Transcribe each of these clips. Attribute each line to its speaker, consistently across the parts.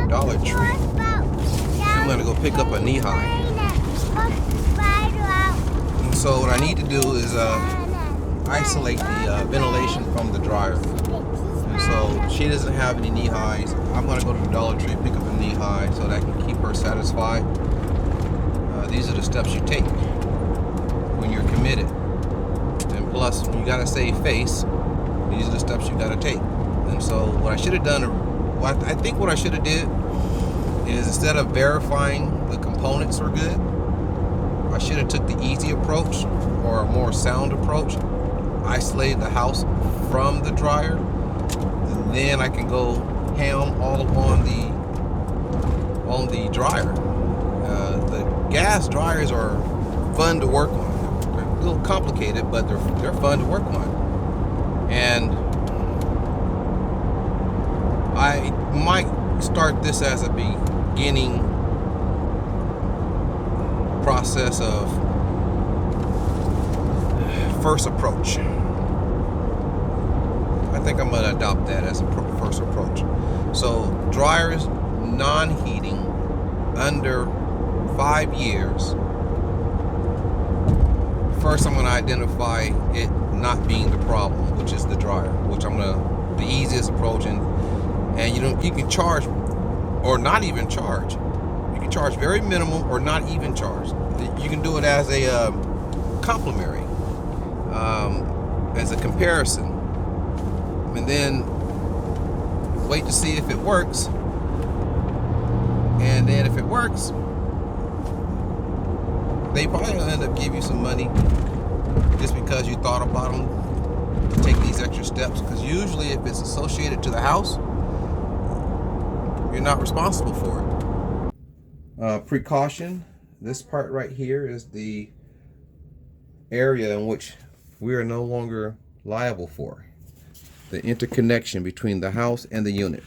Speaker 1: Dollar Tree. I'm gonna go pick up a knee high. And so what I need to do is isolate the ventilation from the dryer. And so she doesn't have any knee highs. I'm gonna go to the Dollar Tree, pick up a knee high so that I can keep her satisfied. These are the steps you take when you're committed. And plus, when you gotta save face, these are the steps you gotta take. And so what I should have done, I think what I should have did is instead of verifying the components are good, I should have took the easy approach or a more sound approach, isolated the house from the dryer, and then I can go ham all on the dryer. The gas dryers are fun to work on. They're a little complicated, but they're fun to work on. And I might start this as a beginning process of first approach. I think I'm going to adopt that as a first approach. So dryers non-heating under 5 years. First, I'm going to identify it not being the problem, which is the dryer, which the easiest approach, and you can charge or not even charge. You can charge very minimal or not even charge. You can do it as a complimentary, as a comparison, and then wait to see if it works. And then if it works, they probably will end up giving you some money just because you thought about them to take these extra steps. Because usually if it's associated to the house, you're not responsible for it. Precaution, this part right here is the area in which we are no longer liable for. The interconnection between the house and the unit.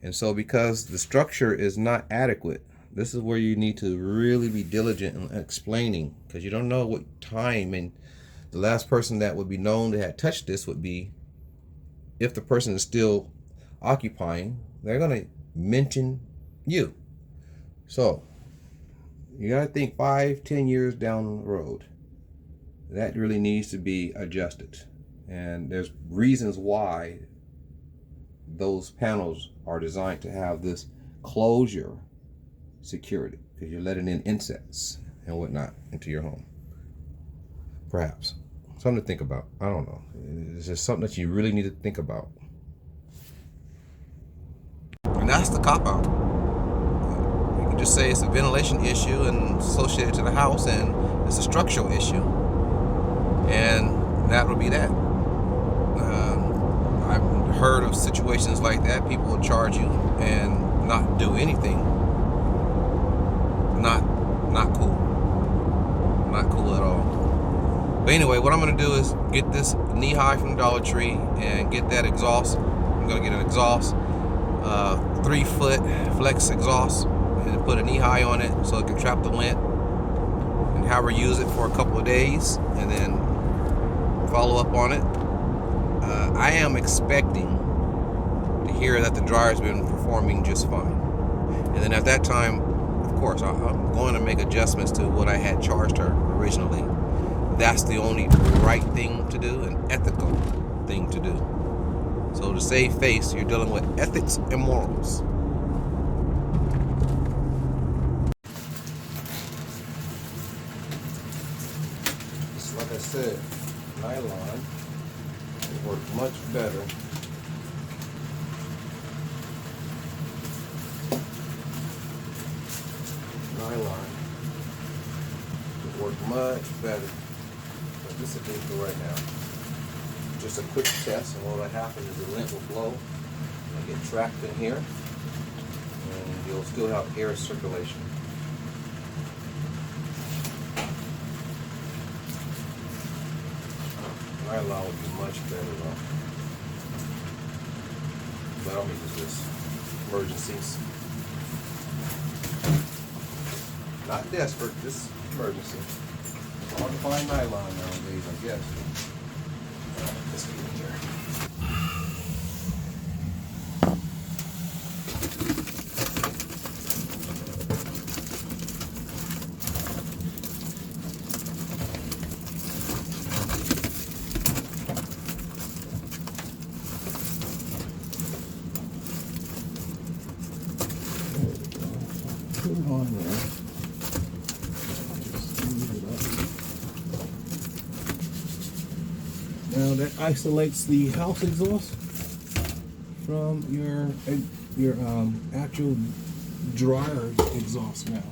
Speaker 1: And so because the structure is not adequate, this is where you need to really be diligent in explaining, because you don't know what time, and the last person that would be known to have touched this would be, if the person is still occupying, they're going to mention you. So you got to think 5-10 years down the road. That really needs to be adjusted. And there's reasons why those panels are designed to have this closure security, because you're letting in insects and whatnot into your home. Perhaps something to think about. I don't know. It's just something that you really need to think about. And that's the cop-out. You can just say it's a ventilation issue and associated to the house, and it's a structural issue, and that would be that. I've heard of situations like that. People will charge you and not do anything. Not cool. Not cool at all. But anyway, what I'm going to do is get this knee high from Dollar Tree and get that exhaust. I'm going to get an exhaust, 3-foot flex exhaust, and put a knee high on it so it can trap the lint, and have her use it for a couple of days and then follow up on it. I am expecting to hear that the dryer's been performing just fine. And then at that time, of course, I'm going to make adjustments to what I had charged her originally. That's the only right thing to do, an ethical thing to do. So to save face, you're dealing with ethics and morals. Just like I said, nylon will work much better. Nylon would work much better. But this is good for right now. Just a quick test, and what will happen is the lint will flow and get trapped in here, and you'll still have air circulation. Nylon would be much better though. But I'll make this emergencies. Not desperate, just emergency. Hard to find nylon nowadays, I guess. Let's get in here.
Speaker 2: on there. Just move it up. Now that isolates the house exhaust from your actual dryer exhaust now.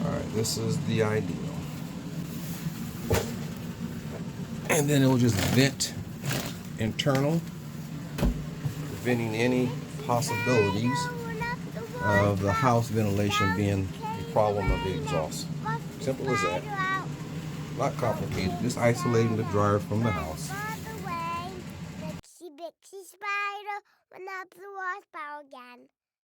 Speaker 1: Alright, this is the ideal. And then it will just vent internal, preventing any possibilities of the house ventilation being the problem of the exhaust. Simple as that. Not complicated, just isolating the dryer from the house.
Speaker 3: Bixie Spider went up the wash pile again.